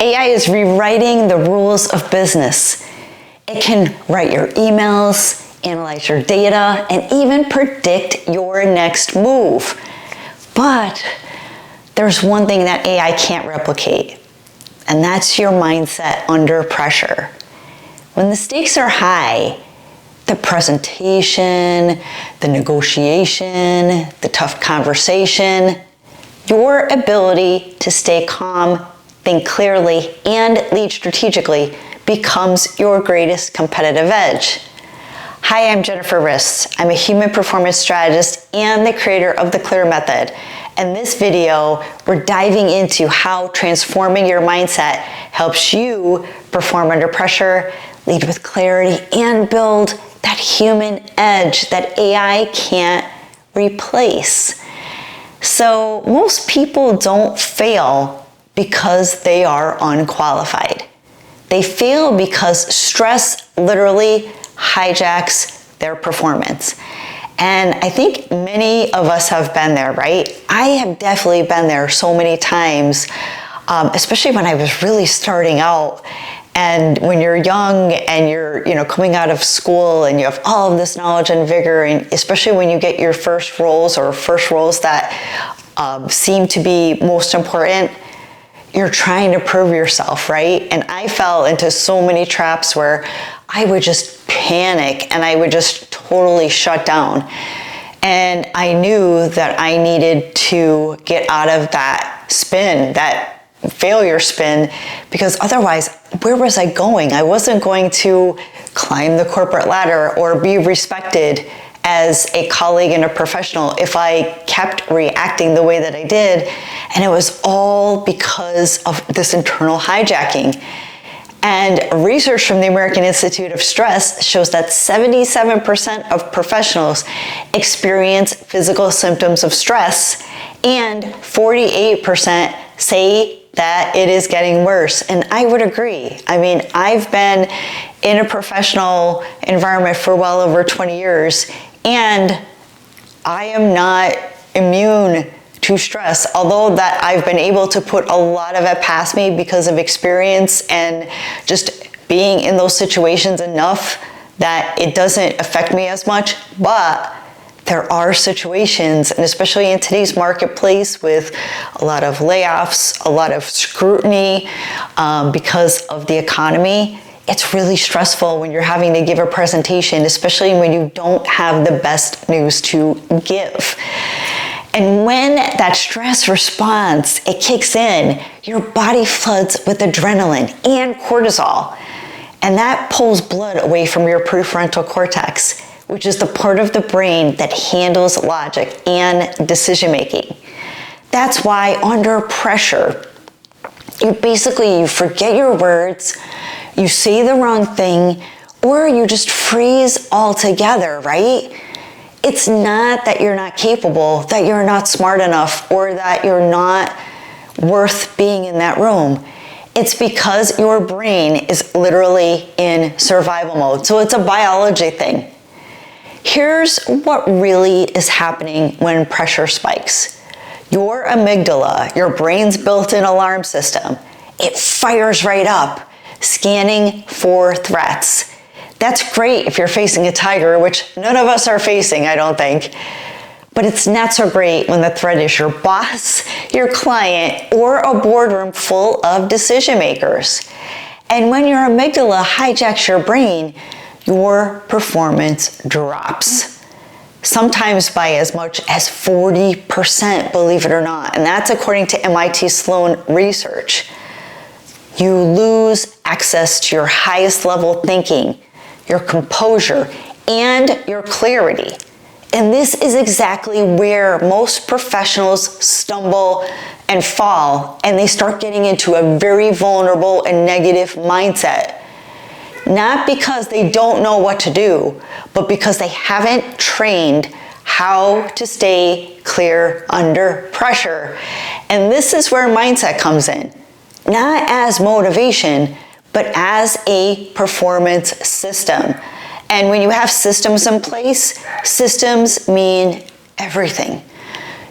AI is rewriting the rules of business. It can write your emails, analyze your data, and even predict your next move. But there's one thing that AI can't replicate, and that's your mindset under pressure. When the stakes are high, the presentation, the negotiation, the tough conversation, your ability to stay calm, think clearly, and lead strategically becomes your greatest competitive edge. Hi, I'm Jennifer Rist. I'm a human performance strategist and the creator of the CLEAR method. In this video, we're diving into how transforming your mindset helps you perform under pressure, lead with clarity, and build that human edge that AI can't replace. So most people don't fail because they are unqualified. They fail because stress literally hijacks their performance. And I think many of us have been there, right? I have definitely been there so many times, especially when I was really starting out. And when you're young and you're, coming out of school and you have all of this knowledge and vigor, and especially when you get your first roles that seem to be most important, you're trying to prove yourself, right? And I fell into so many traps where I would just panic and I would just totally shut down. And I knew that I needed to get out of that spin, that failure spin, because otherwise, where was I going? I wasn't going to climb the corporate ladder or be respected as a colleague and a professional if I kept reacting the way that I did. And it was all because of this internal hijacking. And research from the American Institute of Stress shows that 77% of professionals experience physical symptoms of stress, and 48% say that it is getting worse. And I would agree. I mean, I've been in a professional environment for well over 20 years, and I am not immune to stress, although that I've been able to put a lot of it past me because of experience and just being in those situations enough that it doesn't affect me as much. But there are situations, and especially in today's marketplace with a lot of layoffs, a lot of scrutiny because of the economy, it's really stressful when you're having to give a presentation, especially when you don't have the best news to give. And when that stress response, it kicks in, your body floods with adrenaline and cortisol, and that pulls blood away from your prefrontal cortex, which is the part of the brain that handles logic and decision making. That's why under pressure, you forget your words, you say the wrong thing, or you just freeze altogether, right? It's not that you're not capable, that you're not smart enough, or that you're not worth being in that room. It's because your brain is literally in survival mode. So it's a biology thing. Here's what really is happening when pressure spikes. Your amygdala, your brain's built-in alarm system, it fires right up, scanning for threats. That's great if you're facing a tiger, which none of us are facing, I don't think. But it's not so great when the threat is your boss, your client, or a boardroom full of decision makers. And when your amygdala hijacks your brain, your performance drops. Sometimes by as much as 40%, believe it or not. And that's according to MIT Sloan research. You lose access to your highest level thinking, your composure, and your clarity. And this is exactly where most professionals stumble and fall, and they start getting into a very vulnerable and negative mindset. Not because they don't know what to do, but because they haven't trained how to stay clear under pressure. And this is where mindset comes in. Not as motivation, but as a performance system. And when you have systems in place, systems mean everything.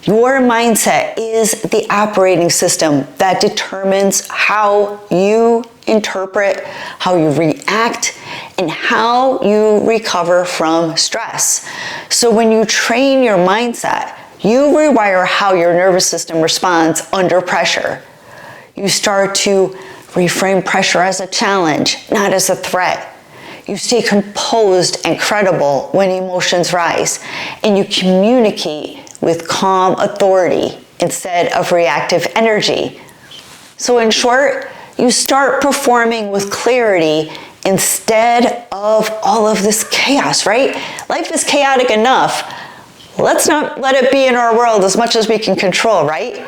Your mindset is the operating system that determines how you interpret, how you react, and how you recover from stress. So when you train your mindset, you rewire how your nervous system responds under pressure. You start to reframe pressure as a challenge, not as a threat. You stay composed and credible when emotions rise, and you communicate with calm authority instead of reactive energy. So in short, you start performing with clarity instead of all of this chaos, right? Life is chaotic enough. Let's not let it be in our world as much as we can control, right?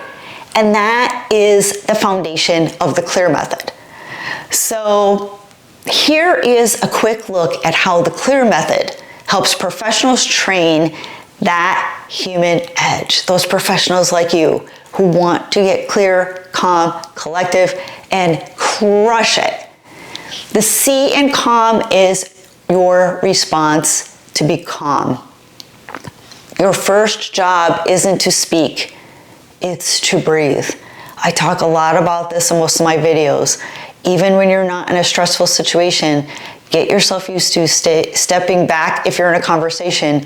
And that is the foundation of the CLEAR method. So here is a quick look at how the CLEAR method helps professionals train that human edge. Those professionals like you who want to get clear, calm, collective, and crush it. The C in calm is your response to be calm. Your first job isn't to speak, it's to breathe. I talk a lot about this in most of my videos. Even when you're not in a stressful situation, get yourself used to stepping back if you're in a conversation.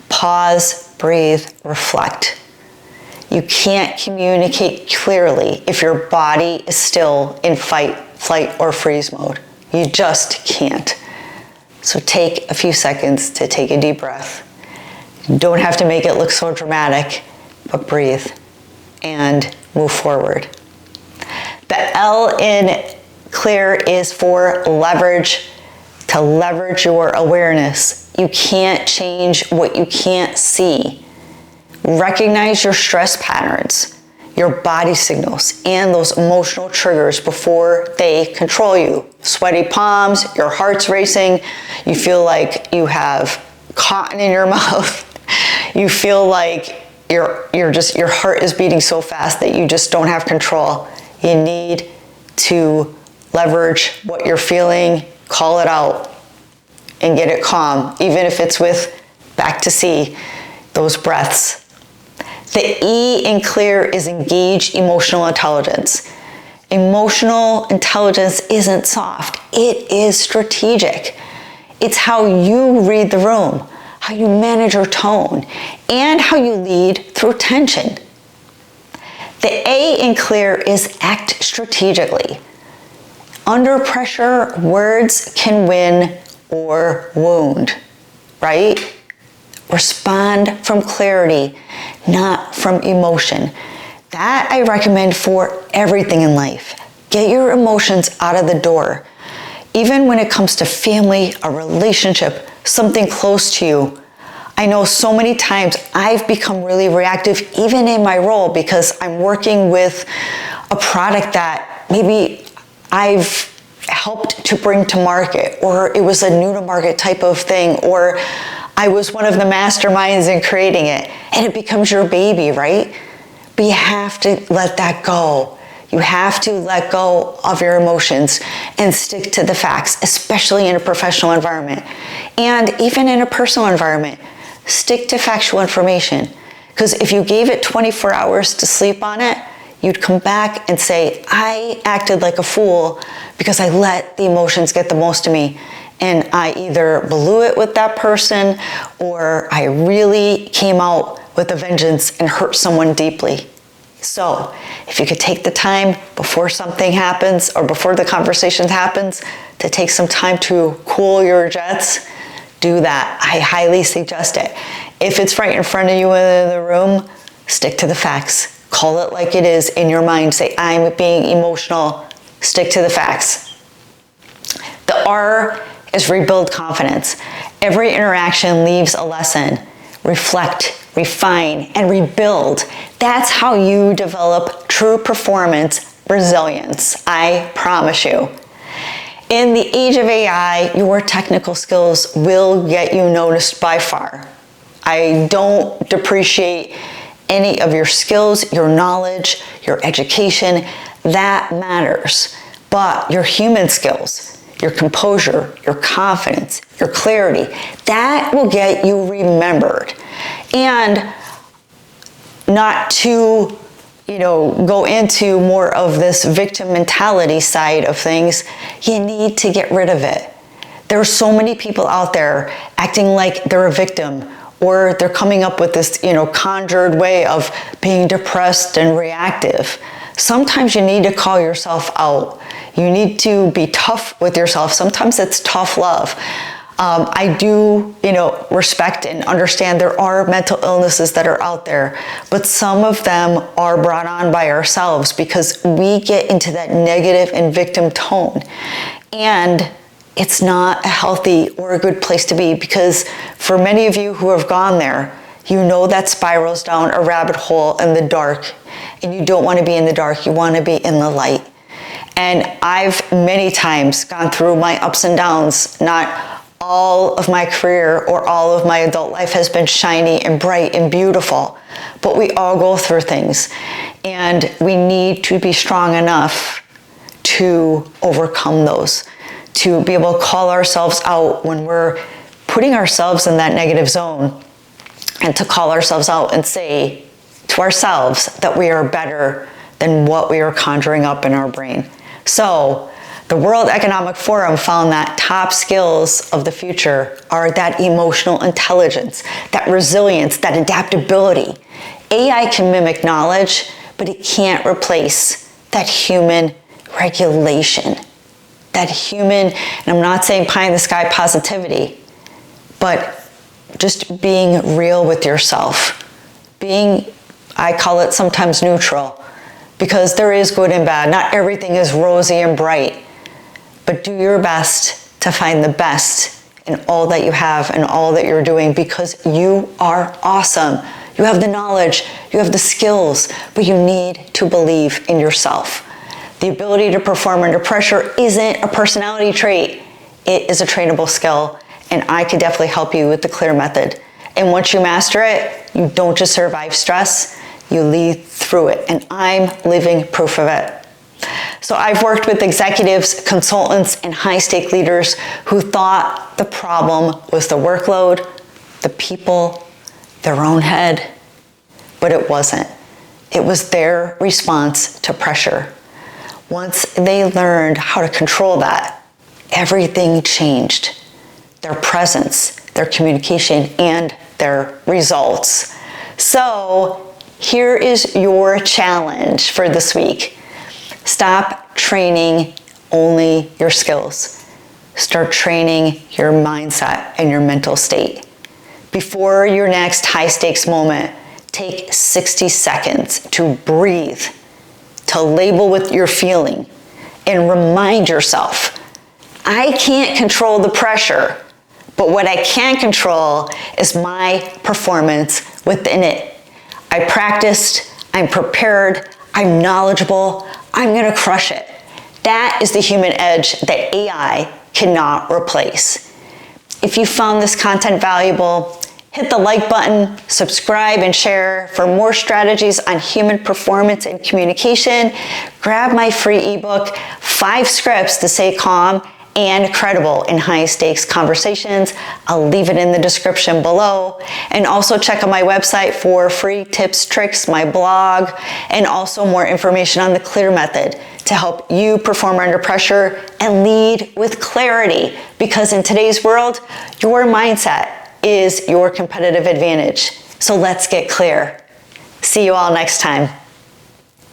Pause, breathe, reflect. You can't communicate clearly if your body is still in fight, flight, or freeze mode. You just can't. So take a few seconds to take a deep breath. You don't have to make it look so dramatic, but breathe and move forward. The L in CLEAR is for leverage, to leverage your awareness. You can't change what you can't see. Recognize your stress patterns, your body signals, and those emotional triggers before they control you. Sweaty palms, your heart's racing, you feel like you have cotton in your mouth. You feel like your heart is beating so fast that you just don't have control. You need to leverage what you're feeling, call it out, and get it calm, even if it's with back to C, those breaths. The E in CLEAR is engage emotional intelligence. Emotional intelligence isn't soft, it is strategic. It's how you read the room, how you manage your tone, and how you lead through tension. The A in CLEAR is act strategically. Under pressure, words can win or wound, right? Respond from clarity, not from emotion. That I recommend for everything in life. Get your emotions out of the door. Even when it comes to family, a relationship, something close to you. I know so many times I've become really reactive even in my role because I'm working with a product that maybe I've helped to bring to market, or it was a new to market type of thing, or I was one of the masterminds in creating it, and it becomes your baby, right? But you have to let that go. You have to let go of your emotions and stick to the facts, especially in a professional environment. And even in a personal environment, stick to factual information. Because if you gave it 24 hours to sleep on it, you'd come back and say, I acted like a fool because I let the emotions get the most of me. And I either blew it with that person or I really came out with a vengeance and hurt someone deeply. So if you could take the time before something happens or before the conversation happens to take some time to cool your jets, do that. I highly suggest it. If it's right in front of you in the room, stick to the facts. Call it like it is in your mind. Say, I'm being emotional. Stick to the facts. The R is rebuild confidence. Every interaction leaves a lesson. Reflect, refine, and rebuild. That's how you develop true performance resilience. I promise you. In the age of AI, your technical skills will get you noticed by far. I don't depreciate any of your skills, your knowledge, your education. That matters. But your human skills, your composure, your confidence, your clarity, that will get you remembered. And not to, go into more of this victim mentality side of things, you need to get rid of it. There are so many people out there acting like they're a victim, or they're coming up with this, conjured way of being depressed and reactive. Sometimes you need to call yourself out. You need to be tough with yourself. Sometimes it's tough love. I do, respect and understand there are mental illnesses that are out there, but some of them are brought on by ourselves because we get into that negative and victim tone. And it's not a healthy or a good place to be, because for many of you who have gone there, that spirals down a rabbit hole in the dark, and you don't want to be in the dark. You want to be in the light. And I've many times gone through my ups and downs. Not all of my career or all of my adult life has been shiny and bright and beautiful, but we all go through things, and we need to be strong enough to overcome those, to be able to call ourselves out when we're putting ourselves in that negative zone, and to call ourselves out and say to ourselves that we are better than what we are conjuring up in our brain. So the World Economic Forum found that top skills of the future are that emotional intelligence, that resilience, that adaptability. AI can mimic knowledge, but it can't replace that human regulation. That human, and I'm not saying pie in the sky positivity, but just being real with yourself. I call it sometimes neutral, because there is good and bad. Not everything is rosy and bright, but do your best to find the best in all that you have and all that you're doing, because you are awesome. You have the knowledge, you have the skills, but you need to believe in yourself. The ability to perform under pressure isn't a personality trait. It is a trainable skill, and I could definitely help you with the CLEAR method. And once you master it, you don't just survive stress, you lead through it. And I'm living proof of it. So I've worked with executives, consultants, and high-stake leaders who thought the problem was the workload, the people, their own head, but it wasn't. It was their response to pressure. Once they learned how to control that, everything changed. Their presence, their communication, and their results. So here is your challenge for this week. Stop training only your skills. Start training your mindset and your mental state. Before your next high-stakes moment, take 60 seconds to breathe, to label what you're feeling, and remind yourself, I can't control the pressure, but what I can control is my performance within it. I practiced, I'm prepared, I'm knowledgeable, I'm gonna crush it. That is the human edge that AI cannot replace. If you found this content valuable, hit the like button, subscribe, and share for more strategies on human performance and communication. Grab my free ebook, 5 Scripts to Stay Calm and Credible in High-Stakes Conversations. I'll leave it in the description below. And also check out my website for free tips, tricks, my blog, and also more information on the CLEAR method to help you perform under pressure and lead with clarity. Because in today's world, your mindset is your competitive advantage. So let's get clear. See you all next time.